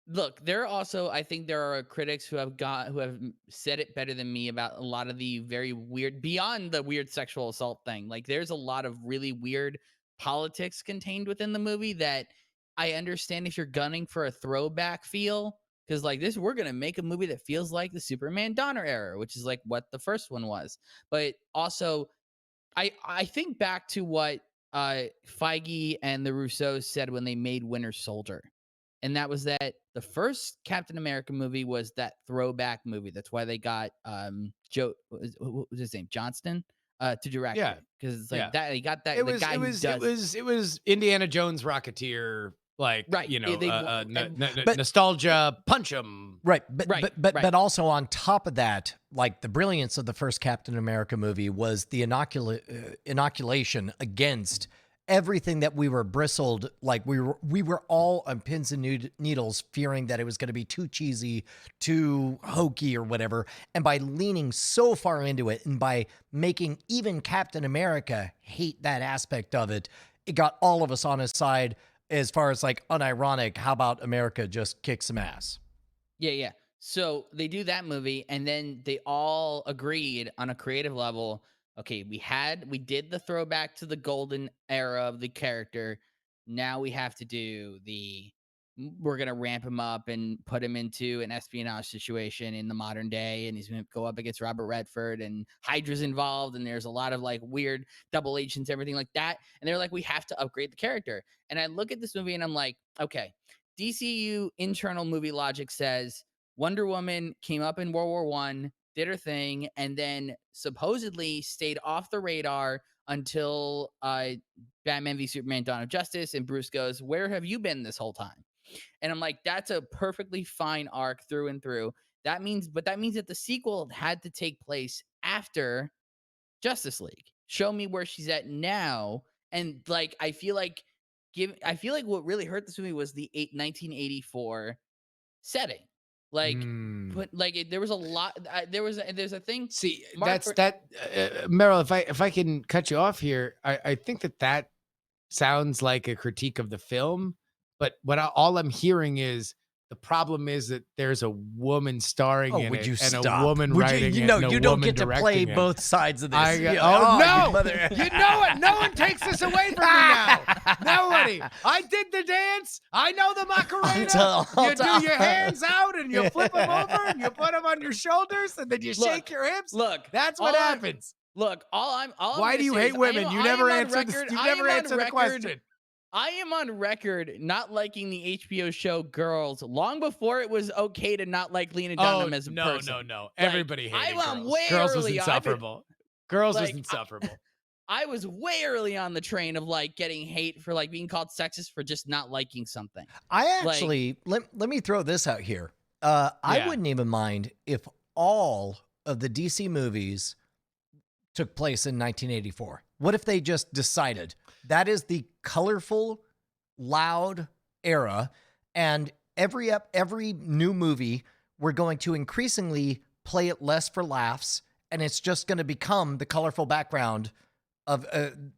Look, there are also, I think there are critics who have said it better than me about a lot of the very weird, beyond the weird sexual assault thing. Like, there's a lot of really weird politics contained within the movie that I understand if you're gunning for a throwback feel, because like this, we're gonna make a movie that feels like the Superman Donner era, which is like what the first one was. But also, I think back to what Feige and the Russos said when they made Winter Soldier. And that was that the first Captain America movie was that throwback movie. That's why they got Joe, what was his name, Johnston, to direct Yeah. it, because it's like Yeah. that. He got that. It the was guy it who was does it was Indiana Jones Rocketeer, like, Right. you know, But- nostalgia, punch 'em. Right, Right, but also on top of that, like the brilliance of the first Captain America movie was the inoculation against everything that we were bristled, like we were all on pins and needles, fearing that it was going to be too cheesy, too hokey, or whatever. And by leaning so far into it, and by making even Captain America hate that aspect of it, it got all of us on his side. As far as like unironic, how about America just kick some ass? Yeah. So they do that movie, and then they all agreed on a creative level. Okay, we did the throwback to the golden era of the character. Now we have to do we're gonna ramp him up and put him into an espionage situation in the modern day, and he's gonna go up against Robert Redford, and Hydra's involved, and there's a lot of like weird double agents, everything like that. And they're like, we have to upgrade the character. And I look at this movie and I'm like, okay, DCU internal movie logic says Wonder Woman came up in World War One, did her thing, and then supposedly stayed off the radar until Batman v Superman: Dawn of Justice, and Bruce goes, "Where have you been this whole time?" And I'm like, that's a perfectly fine arc through and through. That means that the sequel had to take place after Justice League. Show me where she's at now. And like, I feel like what really hurt this movie was the 1984 setting. Like, Mm. there was a lot. There's a thing. See, Mark Meryl, if I can cut you off here, I think that sounds like a critique of the film, but all I'm hearing is the problem is that there's a woman starring in would it you and stop? a woman Would writing you it know, and a you don't woman get to play directing it. both sides of this. I, You're like, oh, you no! mother- You know it. No one takes this away from me now. Nobody. I did the dance. I know the Macarena. You do your hands out and you flip them over and you put them on your shoulders and then you shake your hips. Look, That's what happens. Why do you hate women? You never answer the question. I am on record not liking the HBO show Girls long before it was okay to not like Lena Dunham as a person. No. Everybody hated I'm Girls. way Girls was early. insufferable. Girls was like, insufferable. I was way early on the train of like getting hate for like being called sexist for just not liking something. I actually let me throw this out here. I wouldn't even mind if all of the DC movies took place in 1984. What if they just decided that is the colorful, loud era, and every new movie we're going to increasingly play it less for laughs, and it's just going to become the colorful background of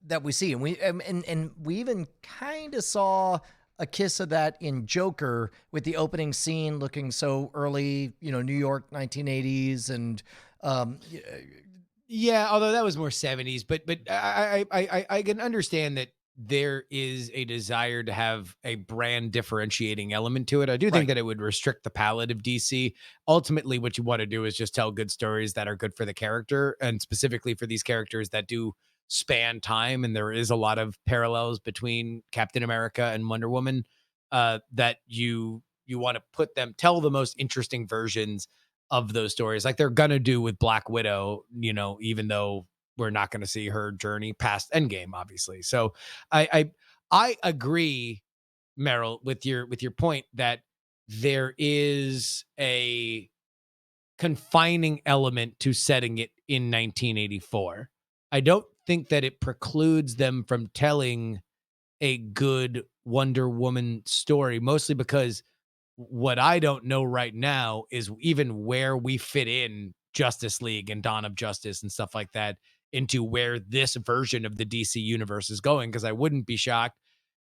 that we see, and we even kind of saw a kiss of that in Joker with the opening scene looking so early, New York 1980s, and yeah, although that was more 70s, but I can understand that there is a desire to have a brand differentiating element to it. I do think that it would restrict the palette of DC. Ultimately, what you want to do is just tell good stories that are good for the character, and specifically for these characters that do span time. And there is a lot of parallels between Captain America and Wonder Woman, that you want to tell the most interesting versions of those stories, like they're gonna do with Black Widow, even though we're not gonna see her journey past Endgame, obviously. So I agree, Merrill, with your point that there is a confining element to setting it in 1984. I don't think that it precludes them from telling a good Wonder Woman story, mostly because what I don't know right now is even where we fit in Justice League and Dawn of Justice and stuff like that into where this version of the DC universe is going. Because I wouldn't be shocked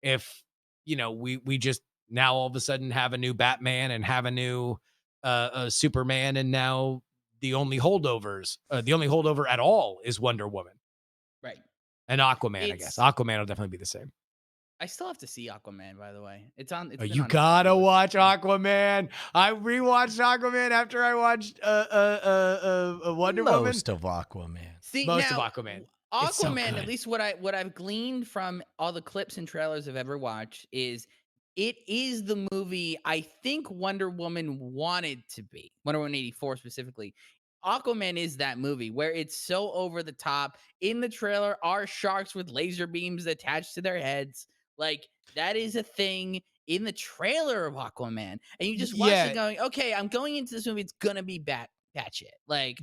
if, we just now all of a sudden have a new Batman and have a new Superman, and now the only holdover at all is Wonder Woman Right. and Aquaman. I guess Aquaman will definitely be the same. I still have to see Aquaman, by the way. It's been You on gotta Netflix. watch Aquaman. I rewatched Aquaman after I watched Wonder Woman. Most of Aquaman. See, Most now, of Aquaman. It's so Aquaman, good. at least what I've gleaned from all the clips and trailers I've ever watched is it is the movie I think Wonder Woman wanted to be. Wonder Woman 84 specifically. Aquaman is that movie where it's so over the top. In the trailer are sharks with laser beams attached to their heads. Like, that is a thing in the trailer of Aquaman. And you just watch it going, okay, I'm going into this movie. It's going to be batshit. Like,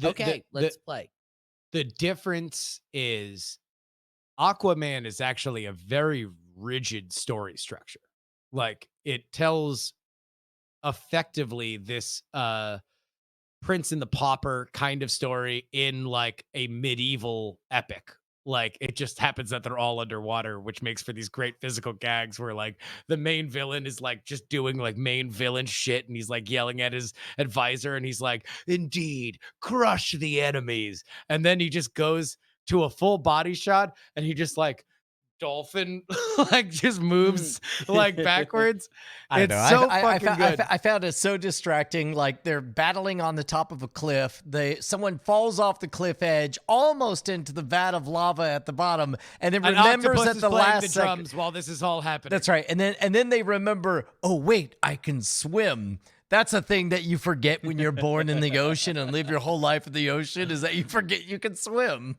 let's play. The difference is Aquaman is actually a very rigid story structure. Like, it tells effectively this Prince and the Pauper kind of story in like a medieval epic. Like, it just happens that they're all underwater, which makes for these great physical gags where like the main villain is like just doing like main villain shit, and he's like yelling at his advisor, and he's like, "Indeed, crush the enemies." And then he just goes to a full body shot, and he just like dolphin like just moves like backwards. I don't know. So I fucking good. I found it so distracting. Like, they're battling on the top of a cliff. Someone falls off the cliff edge, almost into the vat of lava at the bottom, and then remembers at the last the drums while this is all happening. That's right. And then they remember, oh wait, I can swim. That's a thing that you forget when you're born in the ocean and live your whole life in the ocean, is that you forget you can swim.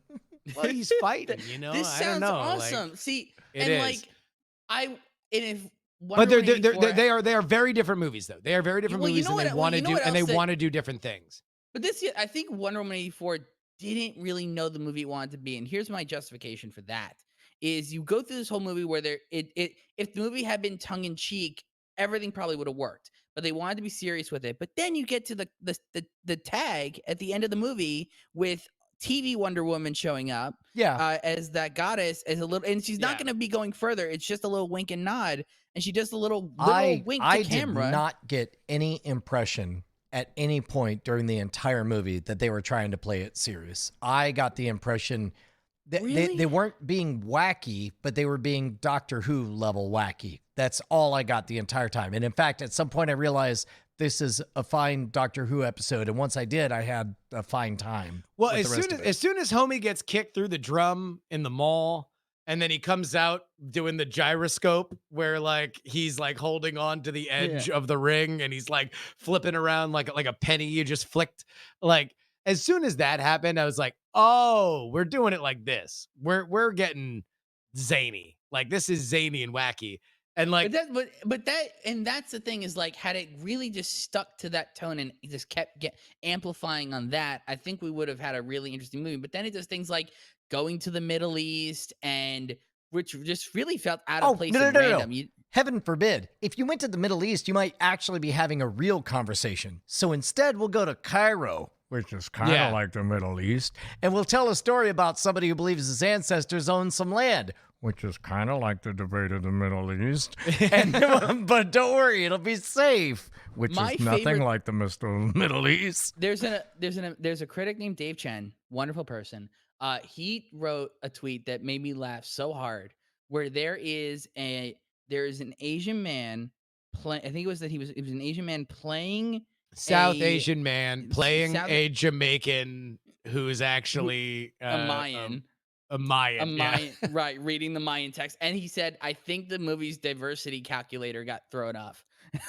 Well, he's fighting, This I sounds don't know. awesome. Like, See, it and is. like if But Wonder Woman 84 they are very different movies, though. They are very different movies, and they want to do different things. But I think Wonder Woman 84 didn't really know the movie it wanted to be, and here's my justification for that: is you go through this whole movie where if the movie had been tongue in cheek, everything probably would have worked. But they wanted to be serious with it. But then you get to the tag at the end of the movie with TV Wonder Woman showing up, as that goddess, as a little, and she's not going to be going further. It's just a little wink and nod, and she does a little wink to camera. I did not get any impression at any point during the entire movie that they were trying to play it serious. I got the impression that they weren't being wacky, but they were being Doctor Who level wacky. That's all I got the entire time. And in fact, at some point I realized this is a fine Doctor Who episode, and once I did, I had a fine time. Well, as soon as homie gets kicked through the drum in the mall, and then he comes out doing the gyroscope where like he's like holding on to the edge of the ring, and he's like flipping around like a penny you just flicked. Like, as soon as that happened, I was like, oh, we're doing it like this. We're getting zany. Like, this is zany and wacky. And like, that's the thing, is like, had it really just stuck to that tone and just kept amplifying on that, I think we would have had a really interesting movie. But then it does things like going to the Middle East, and which just really felt out of place and random. No. Heaven forbid. If you went to the Middle East, you might actually be having a real conversation. So instead, we'll go to Cairo, which is kind of like the Middle East, and we'll tell a story about somebody who believes his ancestors owned some land, which is kind of like the debate of the Middle East. But don't worry, it'll be safe, which is nothing like the Middle East. There's a critic named Dave Chen, wonderful person. He wrote a tweet that made me laugh so hard, where there is an Asian man I think it was an Asian man playing South Asian man playing a Jamaican who's actually a Mayan. A Mayan, right, reading the Mayan text. And he said, I think the movie's diversity calculator got thrown off,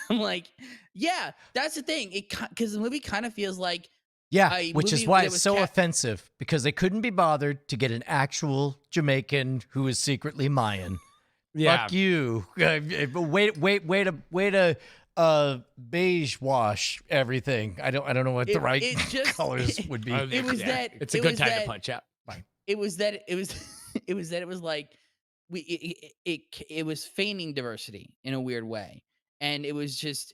I'm like, yeah, that's the thing. Because the movie kind of feels like Yeah, a which is movie why that it's was so offensive, because they couldn't be bothered to get an actual Jamaican who is secretly Mayan. Yeah. Fuck you. Way to beige wash everything. I don't know what the right colors would be. It was that it's a good time to punch out. It was that it was it was like it was feigning diversity in a weird way, and it was just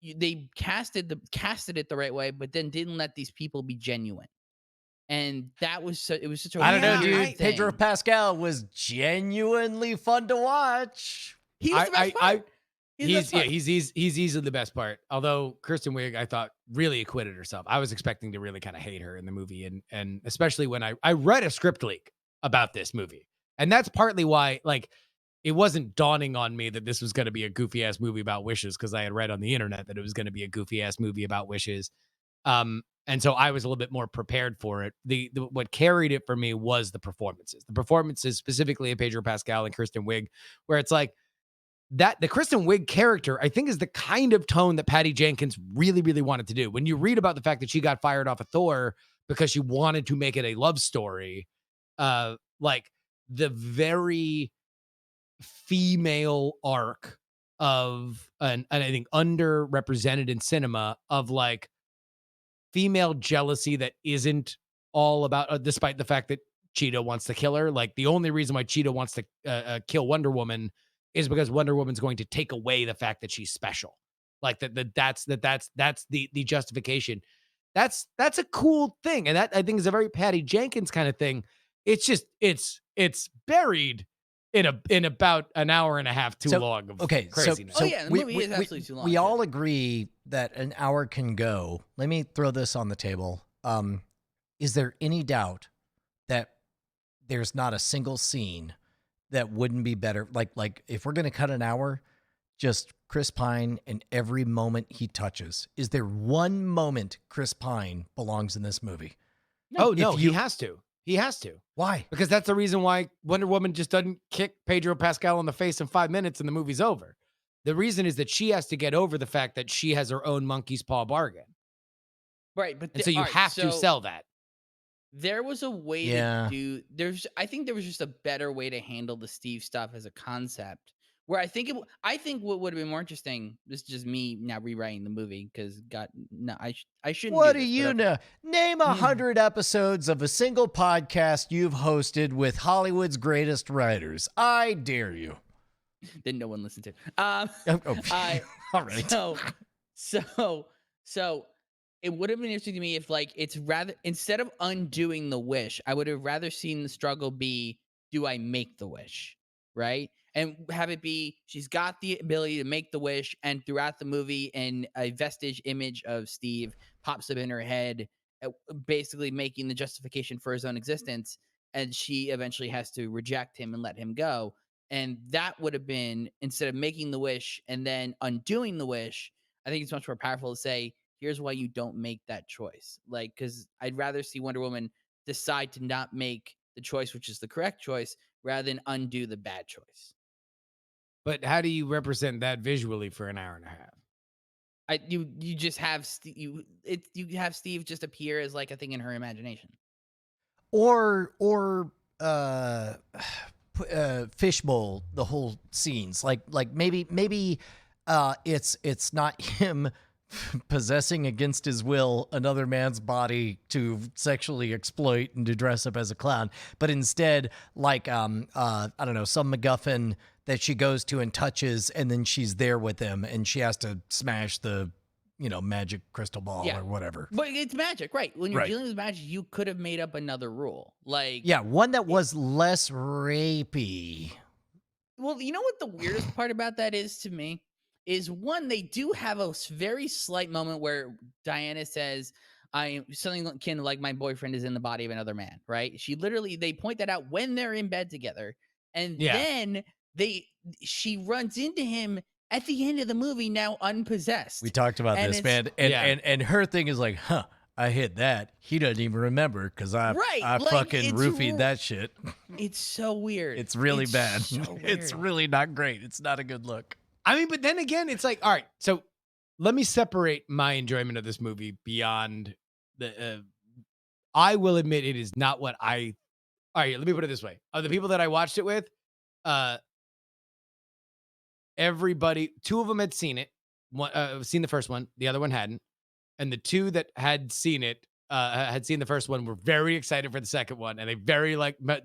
they casted it the right way, but then didn't let these people be genuine, and that was it was such a I don't know, weird dude. thing. Pedro Pascal was genuinely fun to watch. He was the best part. He's easily the best part. Although Kristen Wiig, I thought, really acquitted herself. I was expecting to really kind of hate her in the movie, and especially when I read a script leak about this movie, and that's partly why it wasn't dawning on me that this was going to be a goofy ass movie about wishes, because I had read on the internet that it was going to be a goofy ass movie about wishes, and so I was a little bit more prepared for it. The what carried it for me was the performances specifically of Pedro Pascal and Kristen Wiig, where it's like, that the Kristen Wiig character, I think, is the kind of tone that Patty Jenkins really, really wanted to do. When you read about the fact that she got fired off of Thor because she wanted to make it a love story, like the very female arc of and I think underrepresented in cinema of like female jealousy that isn't all about, despite the fact that Cheetah wants to kill her. Like the only reason why Cheetah wants to kill Wonder Woman is because Wonder Woman's going to take away the fact that she's special. Like that's the justification. That's a cool thing. And that, I think, is a very Patty Jenkins kind of thing. It's just, it's buried in about an hour and a half too long of craziness. The movie is absolutely too long. We all agree that an hour can go. Let me throw this on the table. Is there any doubt that there's not a single scene that wouldn't be better? Like if we're going to cut an hour, just Chris Pine and every moment he touches. Is there one moment Chris Pine belongs in this movie? No, he has to. He has to. Why? Because that's the reason why Wonder Woman just doesn't kick Pedro Pascal in the face in 5 minutes and the movie's over. The reason is that she has to get over the fact that she has her own monkey's paw bargain. Right, but so you have to sell that. There was a way to do. I think there was just a better way to handle the Steve stuff as a concept. Where I think what would have been more interesting. This is just me now rewriting the movie because I shouldn't. What do you know? Name 100 episodes of a single podcast you've hosted with Hollywood's greatest writers. I dare you. Then no one listened to. All right. So it would have been interesting to me if it's rather, instead of undoing the wish, I would have rather seen the struggle be, do I make the wish? Right? And have it be, she's got the ability to make the wish, and throughout the movie, and a vestige image of Steve pops up in her head, basically making the justification for his own existence, and she eventually has to reject him and let him go. And that would have been, instead of making the wish and then undoing the wish, I think it's much more powerful to say, here's why you don't make that choice. Because I'd rather see Wonder Woman decide to not make the choice, which is the correct choice, rather than undo the bad choice. But how do you represent that visually for an hour and a half? You just have you have Steve just appear as a thing in her imagination, or fishbowl the whole scenes. Like maybe it's not him possessing against his will another man's body to sexually exploit and to dress up as a clown, but instead I don't know, some MacGuffin that she goes to and touches, and then she's there with him and she has to smash the magic crystal ball or whatever. But it's magic, right? When you're dealing with magic, you could have made up another rule, one that was less rapey. Well, you know what the weirdest part about that is to me is, one, they do have a very slight moment where Diana says, I'm something akin to my boyfriend is in the body of another man, right? They point that out when they're in bed together. And then she runs into him at the end of the movie, now unpossessed. We talked about this, man. And her thing is I hit that. He doesn't even remember because I fucking roofied that shit. It's so weird. It's really bad. So it's really not great. It's not a good look. I mean, but then again, it's like, all right, so let me separate my enjoyment of this movie beyond the. I will admit it is not what I. All right, let me put it this way: of the people that I watched it with, uh, everybody, two of them had seen it, one seen the first one, the other one hadn't, and the two that had seen it, had seen the first one, were very excited for the second one, and they very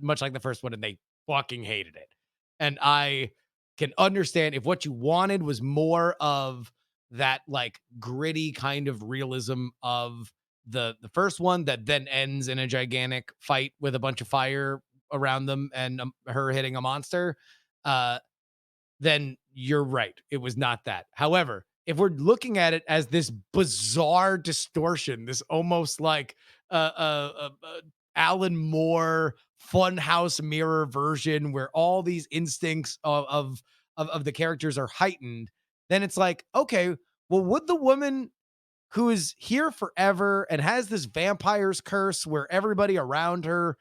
much like the first one, and they fucking hated it. And I can understand if what you wanted was more of that like gritty kind of realism of the first one that then ends in a gigantic fight with a bunch of fire around them and her hitting a monster. Uh, then you're right. It was not that. However, if we're looking at it as this bizarre distortion, this almost like Alan Moore funhouse mirror version where all these instincts of the characters are heightened, then it's like, okay, well, would the woman who is here forever and has this vampire's curse where everybody around her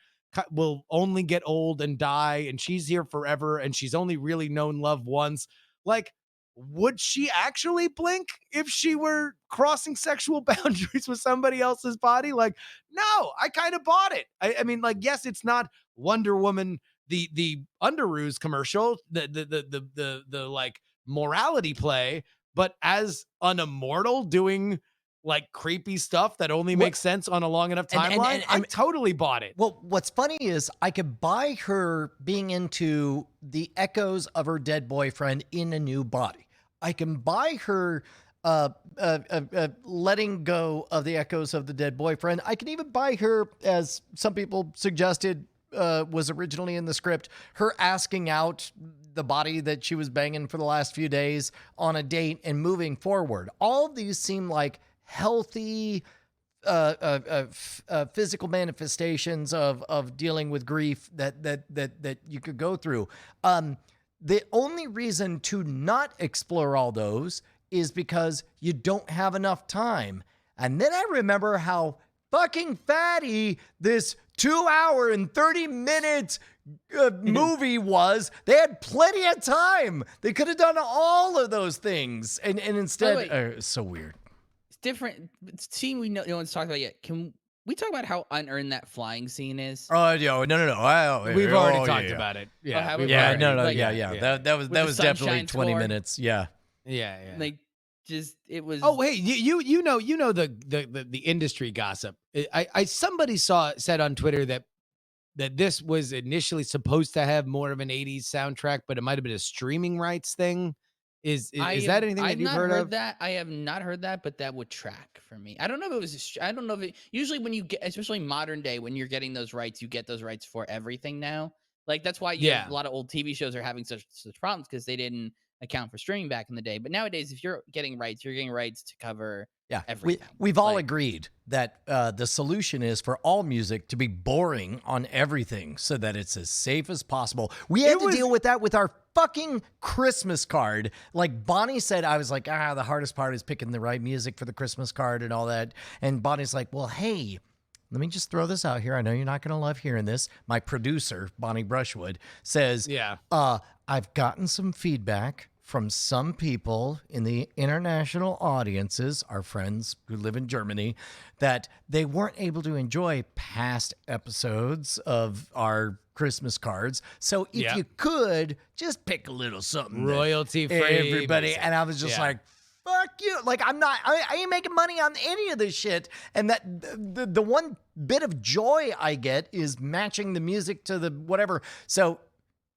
will only get old and die, and she's here forever, and she's only really known love once. Like, would she actually blink if she were crossing sexual boundaries with somebody else's body? Like, no, I kind of bought it. I mean, like, yes, it's not Wonder Woman, the Underoos commercial, the like morality play, but as an immortal doing like creepy stuff that only makes sense on a long enough timeline, I totally bought it. Well, what's funny is I could buy her being into the echoes of her dead boyfriend in a new body. I can buy her letting go of the echoes of the dead boyfriend. I can even buy her, as some people suggested was originally in the script, her asking out the body that she was banging for the last few days on a date and moving forward. All of these seem like healthy physical manifestations of dealing with grief that you could go through. The only reason to not explore all those is because you don't have enough time. And then I remember how fucking fatty this 2 hour and 30 minutes movie was. They had plenty of time. They could have done all of those things. And instead, it's so weird. Different scene we know no one's talked about yet. Can we talk about how unearned that flying scene is? Oh, no. We've already talked about it. Yeah. That was definitely 20 minutes. Yeah. Like, just it was. Oh, hey, you know the industry gossip. Somebody said on Twitter that this was initially supposed to have more of an 80s soundtrack, but it might have been a streaming rights thing. Is that anything that you've heard of? That I have not heard that, but that would track for me. I don't know if it was. I don't know if it. Usually, when you get, especially modern day, when you're getting those rights, you get those rights for everything now. Like that's why a lot of old TV shows are having such problems because they didn't account for streaming back in the day. But nowadays, if you're getting rights, you're getting rights to cover everything. We've all agreed that the solution is for all music to be boring on everything so that it's as safe as possible. We had to deal with that with our fucking Christmas card. Like Bonnie said, I was like, the hardest part is picking the right music for the Christmas card and all that. And Bonnie's like, well, hey, let me just throw this out here. I know you're not going to love hearing this. My producer, Bonnie Brushwood, says, I've gotten some feedback from some people in the international audiences, our friends who live in Germany, that they weren't able to enjoy past episodes of our Christmas cards. So if you could, just pick a little something. Royalty free. Everybody. And I was just like, fuck you. Like, I ain't making money on any of this shit. And that the one bit of joy I get is matching the music to the whatever. So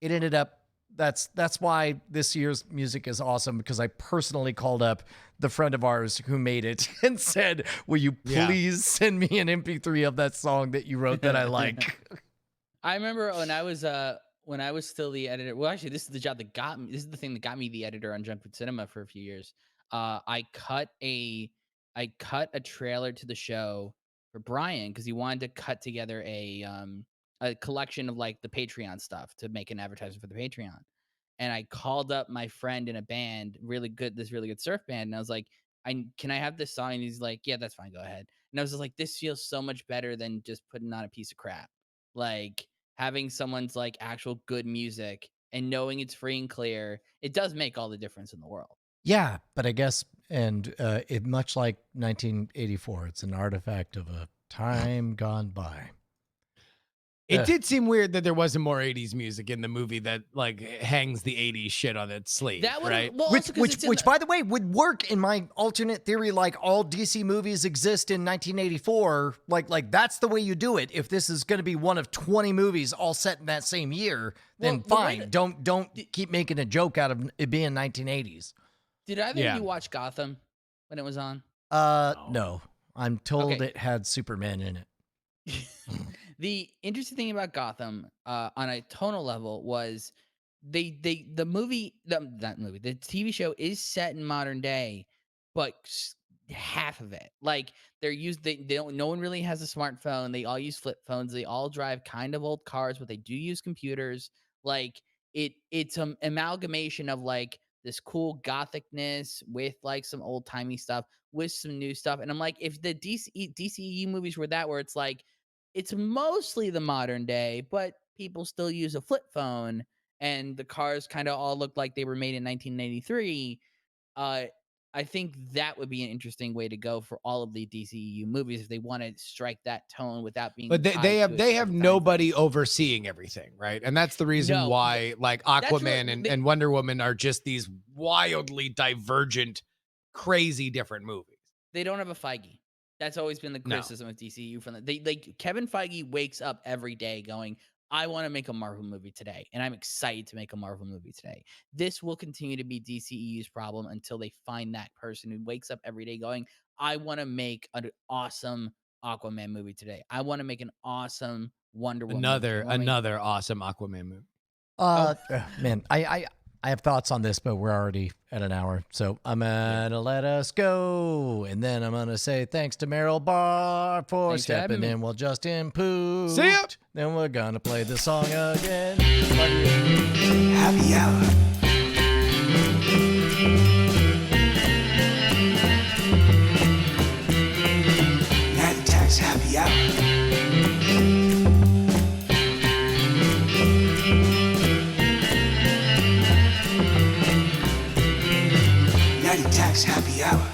it ended up, that's why this year's music is awesome, because I personally called up the friend of ours who made it and said, will you please send me an MP3 of that song that you wrote that I like? I remember when I was still the editor. Well, actually, this is the job that got me. This is the thing that got me the editor on Junk Food Cinema for a few years. I cut a trailer to the show for Brian because he wanted to cut together a collection of like the Patreon stuff to make an advertisement for the Patreon. And I called up my friend in a band, this really good surf band, and I was like, can I have this song? And he's like, yeah, that's fine, go ahead. And I was just like, this feels so much better than just putting on a piece of crap. Like having someone's like actual good music and knowing it's free and clear, it does make all the difference in the world. Yeah, but I guess, and it much like 1984, it's an artifact of a time gone by. It did seem weird that there wasn't more 80s music in the movie that like hangs the 80s shit on its sleeve, That would right? well, Which, also 'cause it's in which, the- by the way, would work in my alternate theory. Like all DC movies exist in 1984. Like that's the way you do it. If this is going to be one of 20 movies all set in that same year, then Well, the way fine. that- Don't keep making a joke out of it being 1980s. Did either Yeah. of you watch Gotham when it was on? No, I'm told Okay. it had Superman in it. The interesting thing about Gotham, on a tonal level, was the TV show is set in modern day, but half of it, like they don't. No one really has a smartphone. They all use flip phones. They all drive kind of old cars, but they do use computers. Like it's an amalgamation of like this cool gothicness with like some old timey stuff with some new stuff. And I'm like, if the DCEU movies were that, where it's like it's mostly the modern day, but people still use a flip phone, and the cars kind of all look like they were made in 1993. I think that would be an interesting way to go for all of the DCEU movies if they want to strike that tone without being. But they tied have to they a have time nobody frame. overseeing everything, right? And that's the reason No, why like really- Aquaman and Wonder Woman are just these wildly divergent, crazy different movies. They don't have a Feige. That's always been the No. criticism of DCU from they like Kevin Feige wakes up every day going, I want to make a Marvel movie today, and I'm excited to make a Marvel movie today. This will continue to be DCEU's problem until they find that person who wakes up every day going, I want to make an awesome Aquaman movie today. I want to make an awesome Wonder Woman movie. I wanna make- Another awesome Aquaman movie. Man, I have thoughts on this, but we're already at an hour. So I'm going to let us go. And then I'm going to say thanks to Meryl Barr for Thanks for having stepping me. in while Justin pooped. See ya. Then we're going to play the song again. Love you. Happy hour. Night Attacks Happy Hour. Night Attacks Happy Hour.